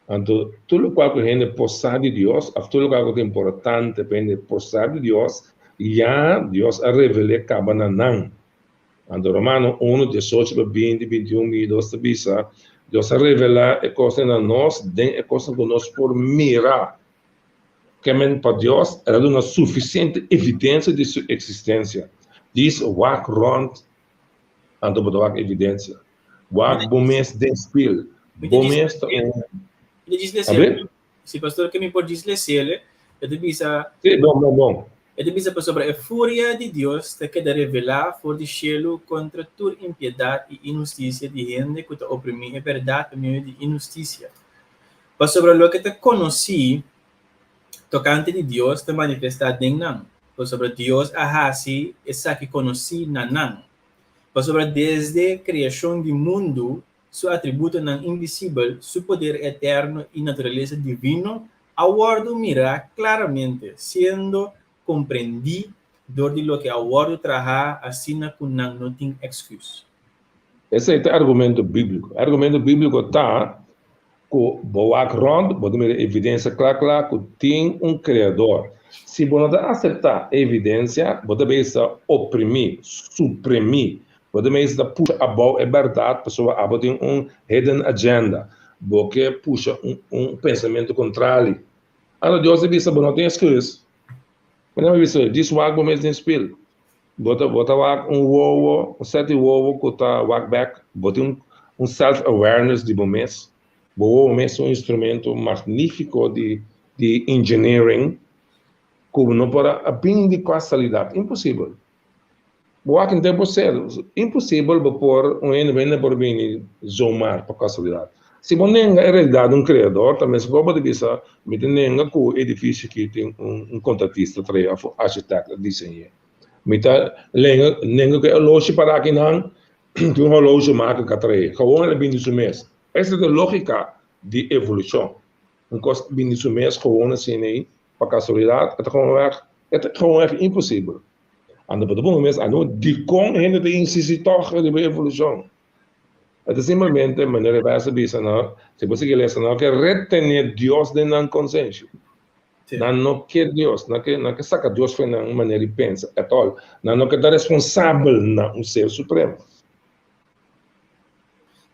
Então, tudo qual que a gente possar de Deus, tudo qual que é importante, depende possar de Deus, já Deus a revelar acaba na não. Então, Romano 1, 18, 20, 21, 22, tá pensa, Deus a revelar a coisa na nós, a coisa que nós por mirar. Que para Deus era uma suficiente evidência de sua existência. Diz wak rond, ando para wak evidência. Wak bomes den spil, Bom mestre. Ele diz lhe se pastor que me pode dizer ele bisa sim, bom. Ele bisa sobre a fúria de Deus que quer revelar for de cielo contra toda impiedade e injustiça de gente que está oprimida a verdade por meio de injustiça. Mas sobre o que te conheci tocante de Deus te manifestar em nan. Mas sobre Deus ahasi essa que conheci na nan. Mas sobre desde a criação do mundo seu atributo não invisível, seu poder eterno e natureza divino, aguardo mirar claramente, sendo compreendido de lo que aguardo trabalhar assim que não tem excuse. Esse é o argumento bíblico. O argumento bíblico está com o background, pode ter evidência clara que tem criador. Se você não aceitar a evidência, você vai oprimir, suprimir. Pode mais puxa a verdade, a pessoa tem hidden agenda, porque puxa pensamento contrário. Então, Deus diz, não tem excuse. Mas não diz, diz o algo mesmo espírito. Bota ovo, sete ovo, que está walk back, bota self-awareness de momento. O momento é um instrumento magnífico de engineering, como não pode abrir de casualidade, impossível. Boa em tempo certo, impossível por vem por vir zoomar por casualidade. Se você não é realidade criador, também se você bisa, me tem que o edifício que tem contratista, arquiteto, desenho. Me tá nenga que loja para aqui não, tem uma loja marca que trai. Gewoon é bem isso mesmo. Essa é a lógica de evolução. Um costo bem isso mesmo, gewoon assim aí, por casualidade, é gewoon impossível. En op het moment, die kon hen de insistor de evolução. Het is simplesmente maneira de pensar, não. Se você quer ler, não que retener Deus de não consciência. Não quer Deus, não que saca Deus foi na maneira de pensar, é tal. Não que dar responsável não ser supremo.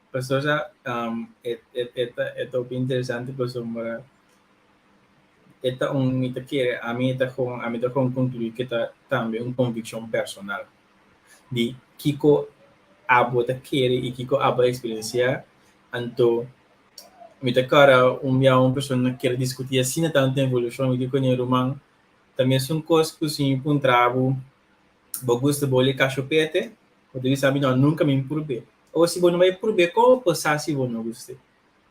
Pastor, já é tão interessante, pastor, mas esta mita que a mim está com concluir que está também uma convicção personal de Kiko abo ta querer e Kiko abo experienciar, então mita cara uma pessoa que quer discutir assim tanto evolução e que romano também são coisas que sim encontrava gosto bole cachopete ou deve saber não nunca me imprube ou se você não vai imprube como passar se você não gosta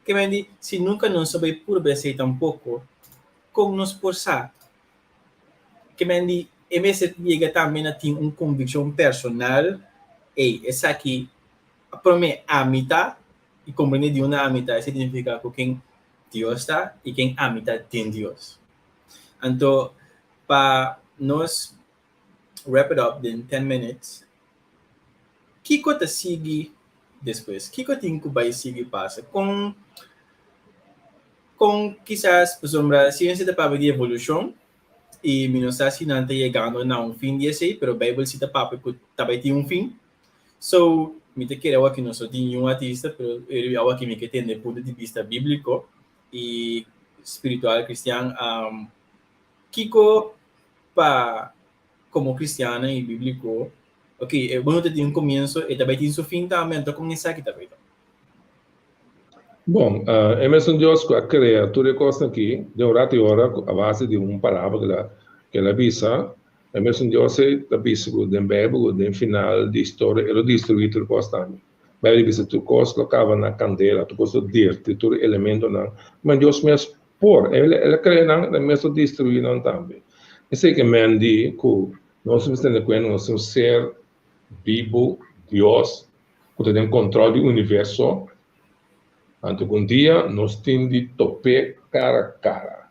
que me se nunca não souber imprube sei tampouco como nos forçar. Que me esse chega também a ter uma convicção personal e essa aqui para mim amita e compreender de uma amita significa que quem Deus está e quem amita tem Deus. Então para nós wrap it up in 10 minutes que coisa sigue depois que coisa tem que vai seguir passa com quizás, por exemplo, a ciência da papo de evolução e não sei se não está chegando a fim de esse, mas a Bíblia cita papo que também tem fim. So, me te quero aqui não só tem artista, mas eu aqui me que tem do ponto de vista bíblico e espiritual cristiano, Kiko para como cristiano e bíblico, ok, é bom ter começo e também tem fim também, então começar aqui também. Bom, Emerson Dios crea tutte cose aqui, de hora a hora, a base de parábola que ela visa. Emerson Dios é a visa do Bíblia, do final da história, ele destruiu tudo constante. A Bíblia visa tudo coisa, colocava na candela, tudo coisa dirte, tudo elemento não. Mas Deus mesmo por, ele cria não, ele mesmo destruiu não também. Isso é que me diz que nós somos um ser vivo, Deus, que tem controle do universo. Então, dia, nós temos de topar cara a cara.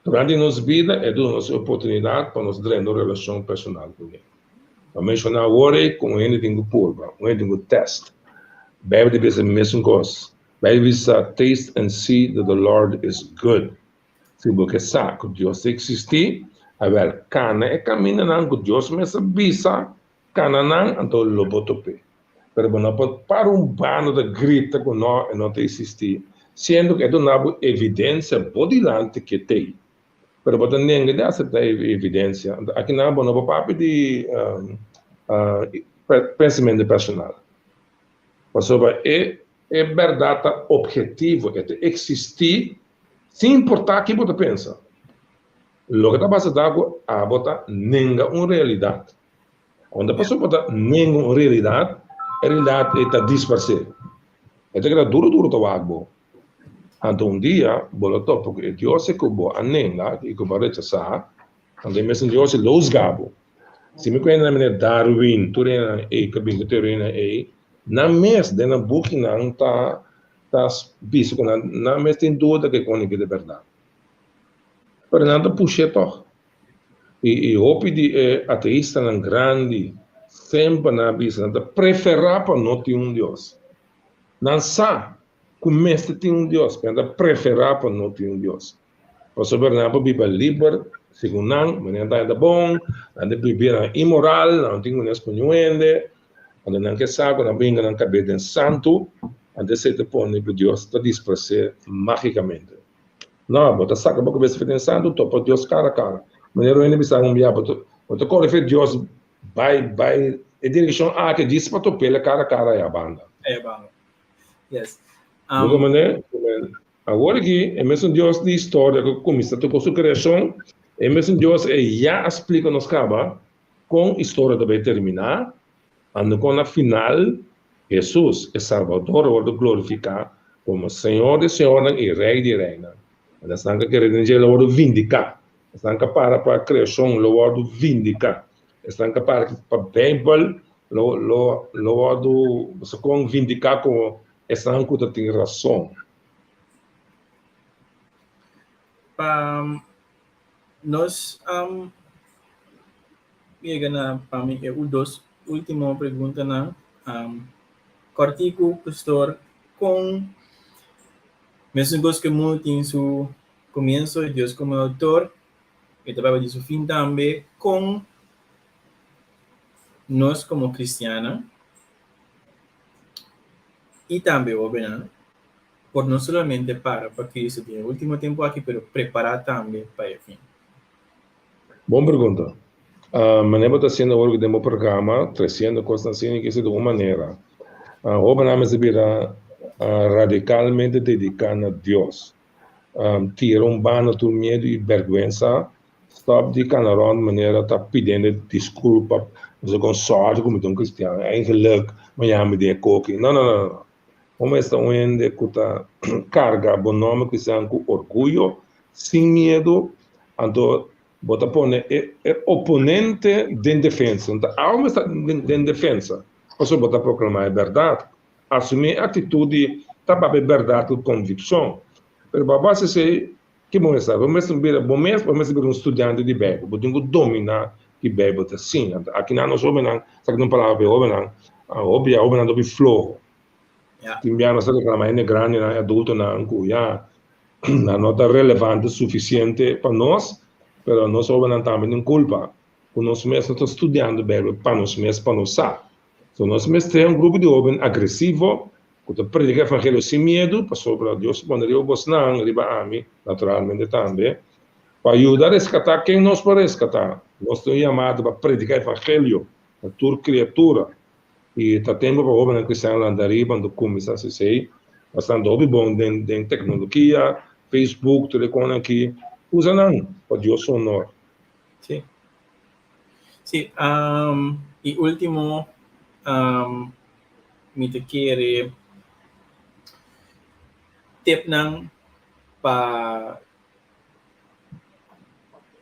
Durante nossa vida, é uma nossa oportunidade para nós ter uma relação personal com ele. Para mencionar agora, com ele tem que prova, com ele tem que teste. A Bíblia diz a mesma coisa. A Bíblia diz, taste and see that the Lord is good. Se você sabe que Deus existe, a ver, cana é caminho não, que Deus me avisa, cana não, então lo boto topar. Pero não pode para bando de grita que não existe, sendo que não há evidência bodilante que tem. Pero pode ninguém dá essa evidência. Aqui não há papo de pensamento personal. Porque é é verdade objetivo, é existir sem importar o que você pensa. Lo que está base d'água, a bota nenga uma realidade. Quando a pessoa bota nenga uma realidade, a realidade está disfarçada. É que era duro to água. Então dia, bolo topo que Deus se cubo a nenga, que cubo rechazar, então mesmo Deus se los gabo. Se me conhece na minha Darwin, tu rena que bem teoria na mes de na book não tá bicho na mes tem dúvida que com que de verdade. Fernando puxe toch. E hopi di ateísta não grande, sempre na bisa, na preferar para não ter Deus. Não sabe começa a ter Deus, para preferar para não ter Deus. Por isso, Bernardo vive livre, segundo não, mas não é bom, não é viver imoral, não tem um espanhol, quando não quer saber, não vem na cabeça de santo, até se te põe para Deus, está disfarçado magicamente. Não, você sabe que você fez santo, topa Deus cara a cara. Mas eu ainda pensava um dia, você corre para Deus, vai, em direção a que diz para tu pela cara a cara é a banda. É a banda. Yes. Agora aqui, é mesmo Deus de história que começa com sua criação, é mesmo Deus já explica nos caba com a história que vai terminar, ando com a final, Jesus é Salvador, o glorificar como Senhor de Senhora e Rei de Reina. Nós estamos querendo o vindicar, estamos para a criação, o vindicar, estamos para a Bíblia, você com vindicar como essa âncora tem razão. Nós chegamos para mim duas última pergunta na cortico pastor com mesmo gosto que muito em seu começo Deus como autor e também de seu fim também com nós como cristiana e também obviamente por não somente para Cristo no último tempo aqui, mas preparar também para o fim. Boa pergunta. Maneira está sendo agora que temos programa, trazendo coisas assim que se de uma maneira. O nome se vira radicalmente dedicado a Deus. Tira bano do medo e vergonha, stop de canaron maneira está pedindo desculpa, você com sorte como um cristiano, eigenlijk, mas já me dê coque. Não. Como está onde que carga bom nome que são com orgulho, sem medo, então bota pone oponente de defesa, então a alma está de defesa, você bota proclamar a verdade, assumir atitude, tá para a verdade com convicção, mas babá se sei que bom está, vamos ver um estudante de Bíblia, vamos dominar que Bíblia está sim, aqui não nós obedecemos, sabe não palavra obedecemos do flow. Timbiano sa reclamar é grande, é adulto, não está relevante o suficiente para nós, mas nós não também não culpa. Nós mesmos estamos estudando bem para nós mesmos, para nós saber. Então, nós mesmos temos grupo de jovens agressivo, que predica o evangelho sem medo, para sobre Deus, quando eu vos não, riba a mim, naturalmente também, para ajudar a resgatar quem nós pode resgatar. Nós estamos chamados para predicar o evangelho, a tua criatura. E está tempo para o jovem cristiano andar aí, quando começa a se sei, bastante bom de tecnologia, Facebook, telefone aqui, usa não, para Deus honor. Sim. Sim, e último, me te quer tip nang para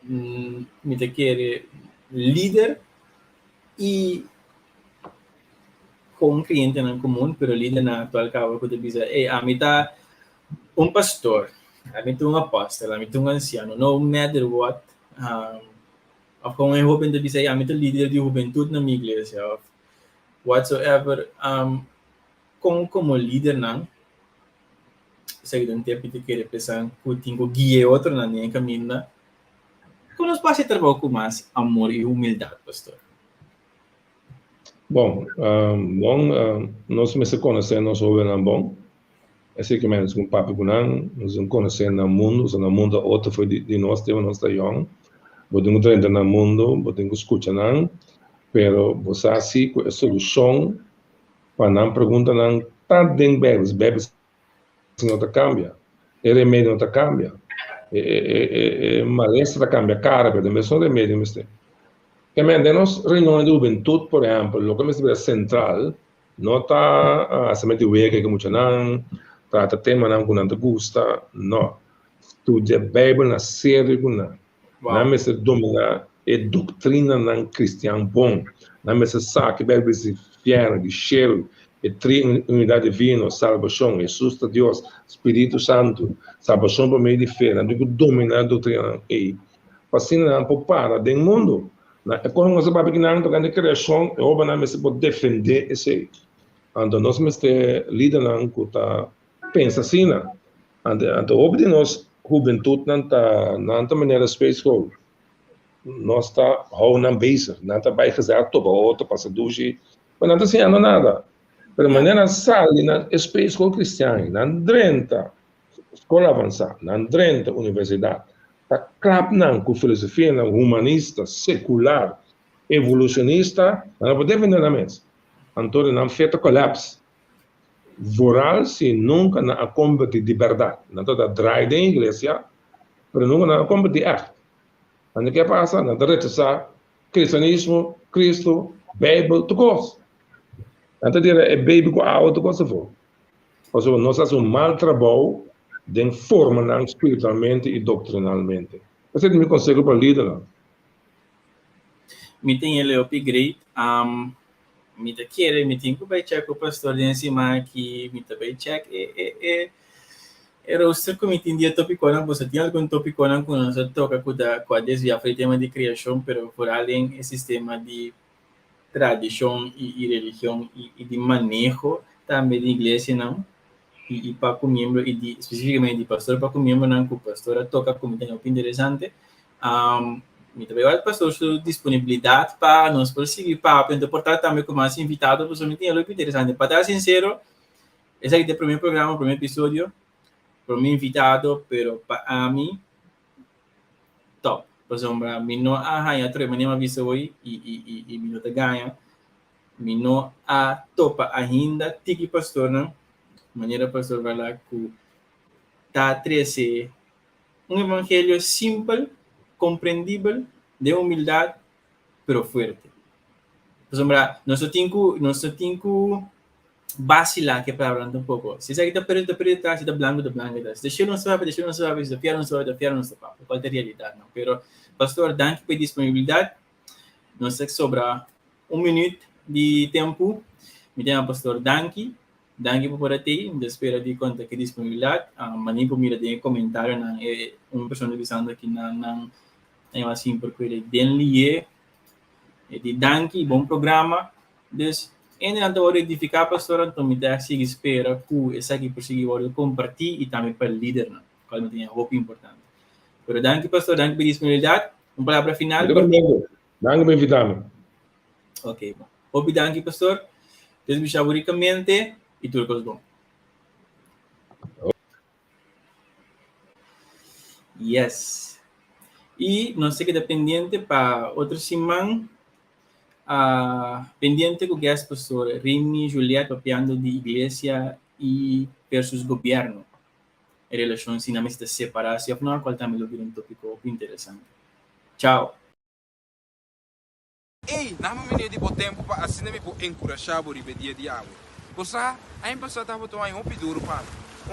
me te quer líder e com cliente em comum, pero líder na atual cabo que diz, a mim tá pastor, a mim tá apóstolo, a mim tá anciano, no matter what, kung may jovem to diz, a mim tá líder de juventude na minha igreja, whatsoever, como líder não, sei que tempo que quer pensar que tenho guia outro na minha caminho, como nós passa trabalhar com mais amor e humildade, pastor. Bom, nós me conhecemos jovens bom. Assim que menos com papo com nós conhecemos no mundo outro foi de nós temos nós da young. Podemos entrar no mundo, podemos escutar não, pero você assim com a solução para não perguntar não tá dentro bebes, bebes não tá cambia, o remédio não tá cambia, malestar tá cambia, cara, pero mesmo o remédio, mesmo. Que menos reunião de juventude, por exemplo, lo que me é central, não tá somente o que muito não, trata tema não que não te gusta, não. Estudia a Bíblia na série, não me se domina a doutrina não cristã bom, não me se sabe que a Bíblia se fiera de cheiro, e unidade divina, salvação, Jesus de Deus, Espírito Santo, salvação por meio de fé, não tem que dominar a doutrina e assim não pode parar do mundo. É como nós sabemos que não tem criação, é óbvio que nós podemos defender esse. Então nós temos que lidar com a pensa assim, então óbvio nós juventude não está maneira especial, nós está na base, não está vai fazer tudo outro passa duche, mas não está sendo nada. De maneira sali na especial cristiana, não drenta escola avançada, não drenta universidade. Está claro com filosofia humanista, secular, evolucionista, não pode defender na mesa. Então, não feita colapso. Voral se nunca na combater de verdade. Não toda dry da igreja, mas nunca na combater arte. O que passa? Na rechazar cristianismo, Cristo, Bíblia, tudo coisa. Então, é Bíblia com a outra coisa for. Ou seja, nós fazemos um mal trabalho de forma espiritualmente e doutrinalmente. Você me consegue para líder? Me tem ele upgrade. Me te querer, me tem que vai check o pastor de cima que me também check. Era o que me entendia tópico não, você tinha algum tópico não com nós toca com a desvia foi tema de criação, pero por além esse sistema de tradição e religião e de manejo também de igreja não. E para o membro, e especificamente de pastor, para o membro, não, que o pastor toca como tem algo interessante. Me também o pastor sua disponibilidade para nós prosseguir, para portar também como mais invitado, porque me tem algo interessante. Para estar sincero, esse aqui é o primeiro programa, o primeiro episódio, para mim invitado, pero para mim, top. Por exemplo, me não arranha, eu me não visto hoje e me não te ganha, me não a topa ainda, tiki pastor, não? Maneira pastor vai lá que está trazer um evangelho simples, compreendível, de humildade, pero forte. Por exemplo, nós temos que vacilar que para um pouco. Se você está preto, se está branco, se deixa não sabe, se está fiel, não sabe. Qual é a realidade? Não? Pero, pastor, danke pela disponibilidade. Nós temos que sobrar 1 minuto de tempo. Me tem pastor, danke por ter, espero de conta que disponibilidade. Maninho mira de comentário na uma pessoa visando aqui na assim porque ele denlie de danke, bom programa. Des ainda não hora edificar pastor, então me dá se espera que essa aqui por seguir hora compartilhar e também para líder, não? Qual me tem roupa importante. Pero danke pastor, danke pela disponibilidade. Uma palavra final. Danke por invitar-me. Ok, bom. Obi danke pastor. Deus me chaburicamente. E tudo coisa bom. Yes. E não sei que é pendiente para outra semana. Pendiente com o guest pastor Remy Juliette papiando de igreja e versus governo. Em relação a sinais de separação, não qual também ouvir um tópico interessante. Tchau. Ei, não me menino de tempo para assim me encorajar por dia de água. Você, aí passar estava tomando um pedido para,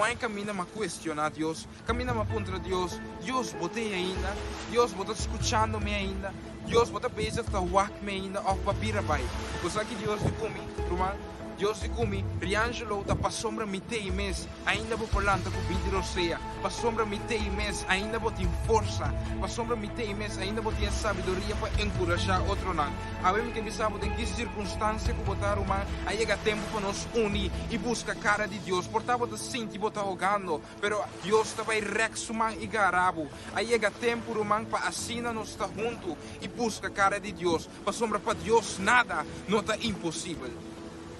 aí caminha mas questionar Deus, caminha mas contra Deus, Deus botei ainda, Deus bota escutando me ainda, Deus bota pensa está walk me ainda, ou papira vai. Você que Deus de comigo, Roman, Deus de comigo, Riangelo da para sombra me tem mês, ainda vou falando com vídeo roseia, para sombra me tem mês, ainda vou ter força, para sombra me tem mês, ainda vou ter sabedoria para encorajar outro não. Sabemos que sabemos em que circunstância que botar uma, aí chega tempo para nos unir e buscar a cara de Deus. Portava de sentir botar rogando, pero Deus está vai rexuman e garabo. Aí chega tempo romang para assina nos está junto e busca a cara de Deus. Para sombra para Deus nada não está impossível.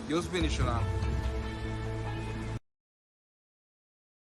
Deus bendicional.